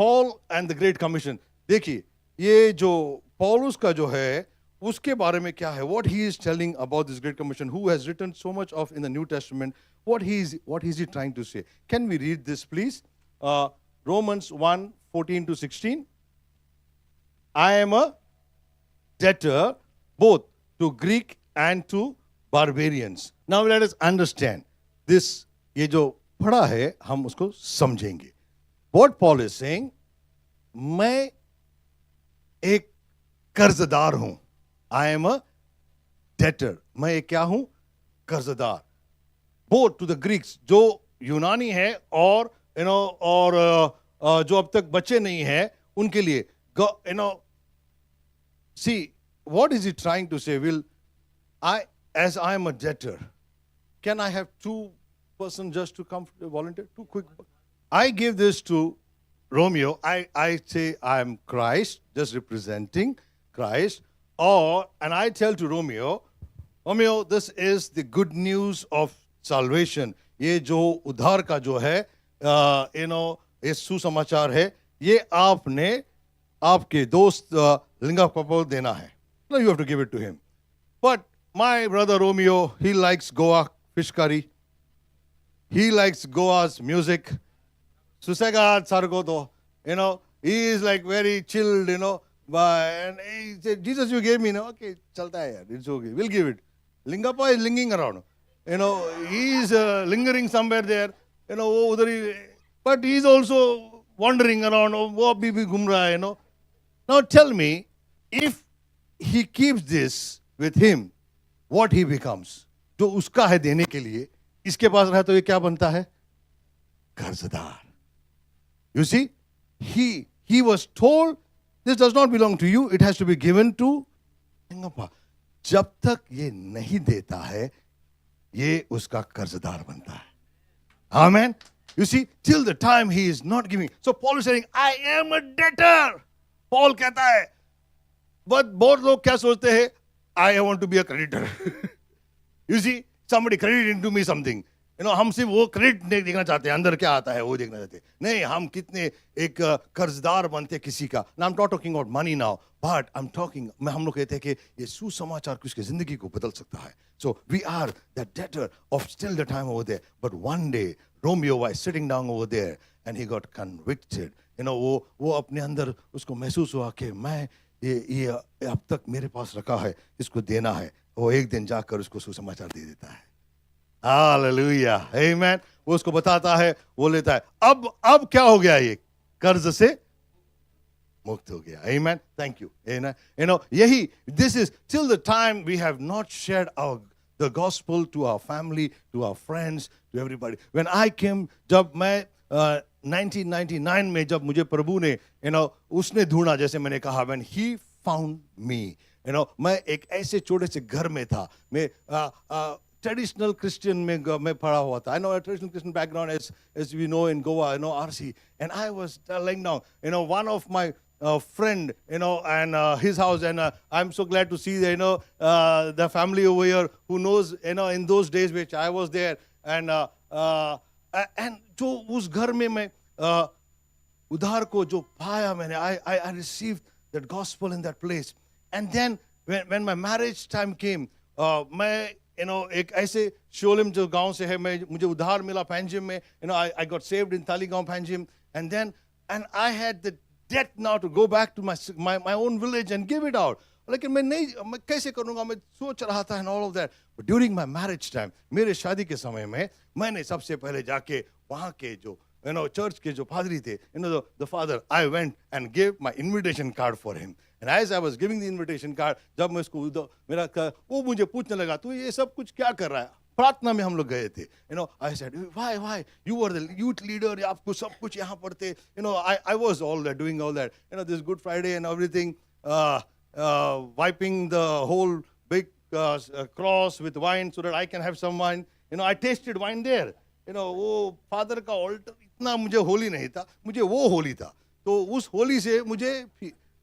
Paul and the Great Commission. देखिए ये जो पौलुस का जो है उसके बारे में क्या है, what he is telling about this Great Commission, who has written so much of in the New Testament, what is he trying to say? Can we read this please? Romans 1:14-16. I am a debtor both to Greek and to barbarians. Now let us understand this. ये जो पढ़ा है हम उसको समझेंगे. What Paul is saying, मैं एक कर्जदार हूं. I am a debtor. मैं एक क्या हूं? कर्जदार. Both to the Greeks, जो यूनानी है और और जो अब तक बचे नहीं है उनके लिए. See, what is he trying to say? As I am a debtor, can I have two persons just to come volunteer? Two quick. I give this to Romeo. I say I am Christ, just representing Christ. And I tell to Romeo, this is the good news of salvation. ये जो उद्धार का जो है, ये सुसमाचार है, ये आपने आपके दोस्त लिंगा को देना है. No, you have to give it to him. But my brother Romeo, he likes Goa fish curry. He likes Goa's music. Susegad Sargoto, he is like very chilled, and he said, Jesus, you gave me, okay, chalta hai, it's okay, we'll give it. Lingappa is lingering around, he is lingering somewhere there, but he is also wandering around, wo abhi bhi ghum raha hai, Now tell me, if he keeps this with him, what he becomes? जो उसका है देने के लिए, इसके पास रहा तो ये क्या बनता है? कर्जदार. You see, he was told, this does not belong to you, it has to be given to Lingappa. जब तक ये नहीं देता है, ये उसका कर्जदार बनता है. Amen. You see, till the time he is not giving. So Paul is saying, I am a debtor. Paul कहता है, but बहुत लोग क्या सोचते हैं? I want to be a creditor. You see, somebody credited into me something. हम सिर्फ वो क्रेडिट नहीं देखना चाहते हैं, अंदर क्या आता है वो देखना चाहते हैं. नहीं, हम कितने एक कर्जदार बनते हैं किसी का. Now I'm not talking about money now, but I'm talking, हम लोग कहते हैं कि ये सुसमाचार किसकी जिंदगी को बदल सकता है. So we are the debtor of still the time over there. But one day Romeo was sitting down over there and he got convicted. वो अपने अंदर उसको महसूस हुआ कि मैं ये अब तक मेरे पास रखा है, इसको देना है. वो एक दिन जाकर उसको सुसमाचार दे देता है. Hallelujah. Amen. वो उसको बताता है, वो लेता है. अब क्या हो गया? ये कर्ज से मुक्त हो गया. Amen. Thank you. Amen. यही, this is till the time we have not shared the gospel to our family, to our friends, to everybody. When I came, जब मैं 1999 में जब मुझे प्रभु ने उसने ढूंढा, जैसे मैंने कहा, when he found me, मैं एक ऐसे छोटे से घर में था. मैं traditional Christian में मैं पढ़ा हुआ था. I know a traditional Christian background, as we know in Goa, RC. And I was laying down, one of my friend, and his house, and I'm so glad to see the family over here who knows, in those days which I was there, and जो उस घर में मैं उधार को जो पाया मैंने, I received that gospel in that place. And then when my marriage time came, मैं एक ऐसे शोलिम जो गांव से है, मुझे उधार मिला पैंजिम में. I got saved in Taligaon Panjim, and I had the debt now to go back to my own village and give it out. लेकिन मैं कैसे करूंगा, मैं सोच रहा था and all of that. But during my marriage time, मेरे शादी के समय में मैंने सबसे पहले जाके वहाँ के जो church के जो पादरी थे, the father, I went and gave my invitation card for him. And as I was giving the invitation card, जब मैं उसको मेरा वो मुझे पूछने लगा, तू ये सब कुछ क्या कर रहा है? प्रार्थना में हम लोग गए थे. I said, why? You were the youth leader, आपको सब कुछ यहाँ पढ़ते. I was all that, doing all that. This Good Friday and everything, wiping the whole big cross with wine so that I can have some wine. I tasted wine there. वो father का alter इतना मुझे होली नहीं था, मुझे वो होली था. तो उस होली से मुझे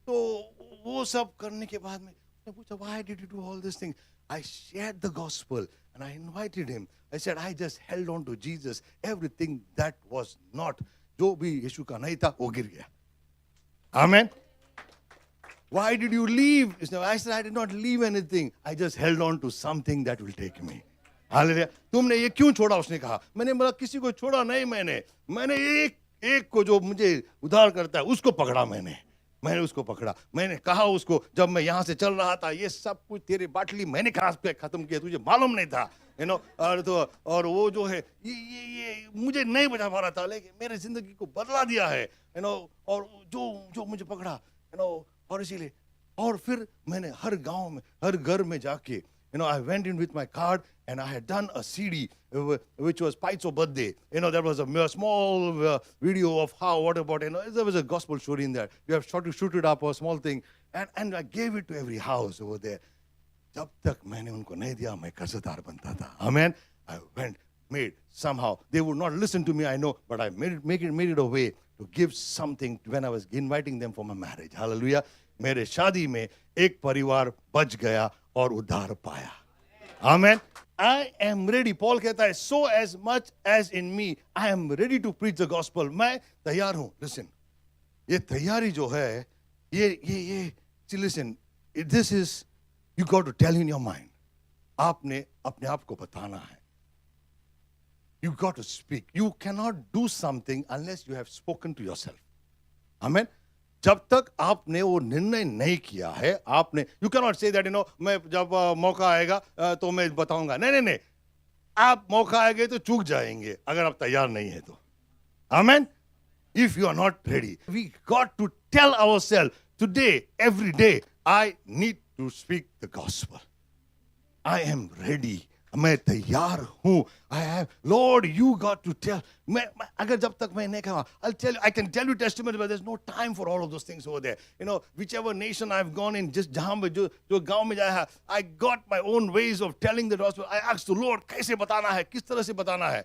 तो वो सब करने के बाद में पूछा, why did you do all these things? I shared the gospel and I invited him. I said, I just held on to Jesus. Everything that was not, जो भी यीशु का नहीं था, वो गिर गया. Amen. Why did you leave? I said, I did not leave anything. I just held on to something that will take me. Hallelujah. तुमने ये क्यों छोड़ा? उसने कहा. मैंने बोला किसी को छोड़ा नहीं मैंने एक को जो मुझे उद्धार करता है उसको पकड़ा मैंने उसको पकड़ा. मैंने कहा उसको जब मैं यहाँ से चल रहा था ये सब कुछ तेरे बाटली मैंने खत्म किया तुझे मालूम नहीं था और वो जो है ये मुझे नहीं बचा पा रहा था लेकिन मेरी जिंदगी को बदला दिया है और जो मुझे पकड़ा और इसीलिए और फिर मैंने हर गांव में हर घर में जाके I went in with my card and I had done a CD which was Paitso birthday. There was a small video of what about, there was a gospel story in there. We have to shoot it up, a small thing. And I gave it to every house over there. जब तक मैंने उनको नहीं दिया मैं कर्जदार बनता था. Amen. I made somehow. They would not listen to me, I know, but I made it a way to give something when I was inviting them for my marriage. Hallelujah. मेरे शादी में एक परिवार बच गया और उद्धार पाया. Amen. I am ready. Paul कहता है, so as much as in me, I am ready to preach the gospel. मैं तैयार हूँ. Listen, ये तैयारी जो है, ये, listen, this is, you got to tell in your mind. आपने अपने आप को बताना है. You got to speak. You cannot do something unless you have spoken to yourself. Amen. जब तक आपने वो निर्णय नहीं किया है आपने you can not say that मैं जब मौका आएगा तो मैं बताऊंगा. नहीं आप मौका आएगा तो चूक जाएंगे अगर आप तैयार नहीं है तो. Amen. If you are not ready we got to tell ourselves today every day I need to speak the gospel. I am ready. मैं तैयार हूं. I have, Lord, you got to tell. अगर जब तक मैं नहीं कहा, I can tell you testimony, but there's no time for all of those things over there. Whichever nation I've gone in, just जहाँ में जो गांव में जाया है, I got my own ways of telling the gospel. I asked the Lord, कैसे बताना है, किस तरह से बताना है.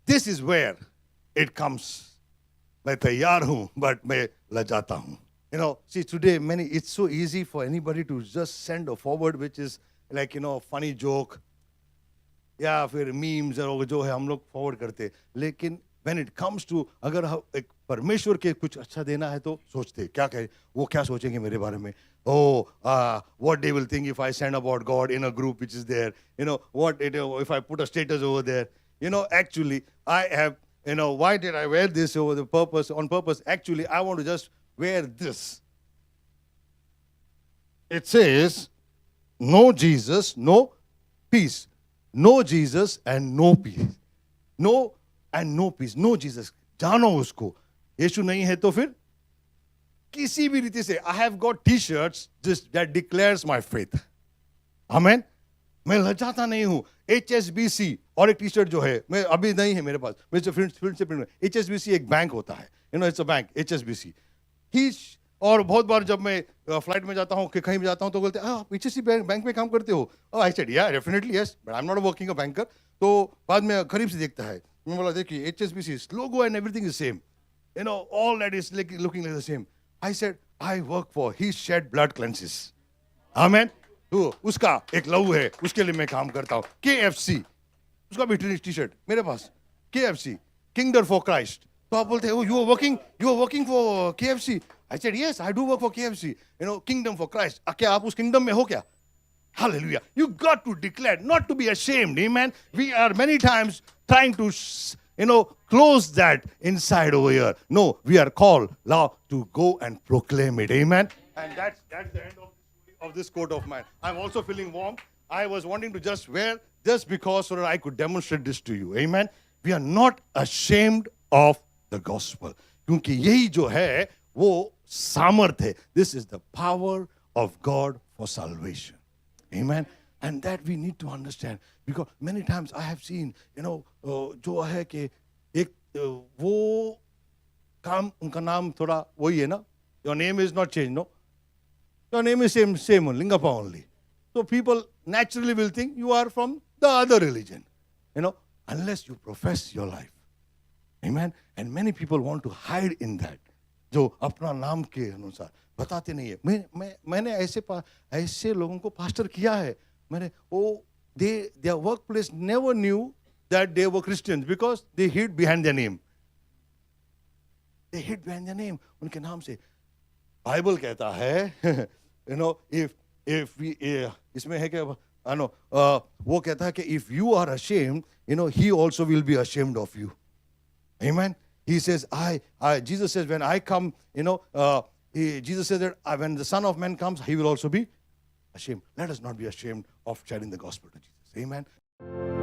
This is where it comes. मैं तैयार हूं, but मैं लजाता हूं. See today it's so easy for anybody to just send a forward which is like funny joke. या फिर मीम्स और जो है हम लोग फॉरवर्ड करते. लेकिन व्हेन इट कम्स टू अगर एक परमेश्वर के कुछ अच्छा देना है तो सोचते क्या कहे वो क्या सोचेंगे मेरे बारे में. What they will think if I send about God in a group which is there. What if I put a status over there. Actually I have why did I wear this on purpose? Actually I want to just wear this. It says no Jesus, no peace. No Jesus and no peace. No and no peace. No Jesus. जानो उसको. यीशु नहीं है तो फिर किसी भी रीति से. I have got t-shirts just that declares my faith. Amen. मैं लजाता नहीं हूँ. HSBC और एक टी-शर्ट जो है मैं अभी नहीं है मेरे पास. मेरे फ्रेंड से प्रिंट. HSBC एक बैंक होता है. It's a bank. HSBC. और बहुत बार जब मैं फ्लाइट में जाता हूँ कि कहीं भी जाता हूँ तो बोलते हैं आप HSBC बैंक में काम करते हो. आई सेड या definitely yes but I am not working a banker. तो बाद में करीब से देखता है. मैं बोला देखिए HSBC logo and everything is same. All that is looking like the same. I said I work for he shed blood cleanses. Amen. तो उसका एक लहू है उसके लिए मैं काम करता हूँ. KFC उसका भी टी-शर्ट मेरे पास. KFC kingdom for Christ. तो आप बोलते हैं you are working for KFC. I said, yes, I do work for KFC. Kingdom for Christ. क्या आप उस kingdom में हो क्या? Hallelujah. You got to declare, not to be ashamed. Amen. We are many times trying to, close that inside over here. No, we are called now to go and proclaim it. Amen. And that's the end of this coat of mine. I'm also feeling warm. I was wanting to just wear just because so that I could demonstrate this to you. Amen. We are not ashamed of the gospel. क्योंकि यही जो है वो सामर्थ है. This is the power of God for salvation. Amen. And that we need to understand. Because many times I have seen, जो है कि एक वो काम उनका नाम थोड़ा वही है ना. Your name is not changed, no? Your name is same Lingappa only. So people naturally will think you are from the other religion. Unless you profess your life. Amen. And many people want to hide in that. जो अपना नाम के अनुसार बताते नहीं है. मैंने ऐसे लोगों को पास्टर किया है. मैंने their workplace never knew that they were Christians because they hid behind their name. They hid behind their name. उनके नाम से बाइबल कहता है you know if we इसमें है क्या I know वो कहता है कि if you are ashamed, you know, he also will be ashamed of you. Amen. He says, Jesus says, when I come, you know, Jesus says that when the Son of Man comes, he will also be ashamed. Let us not be ashamed of sharing the gospel to Jesus. Amen.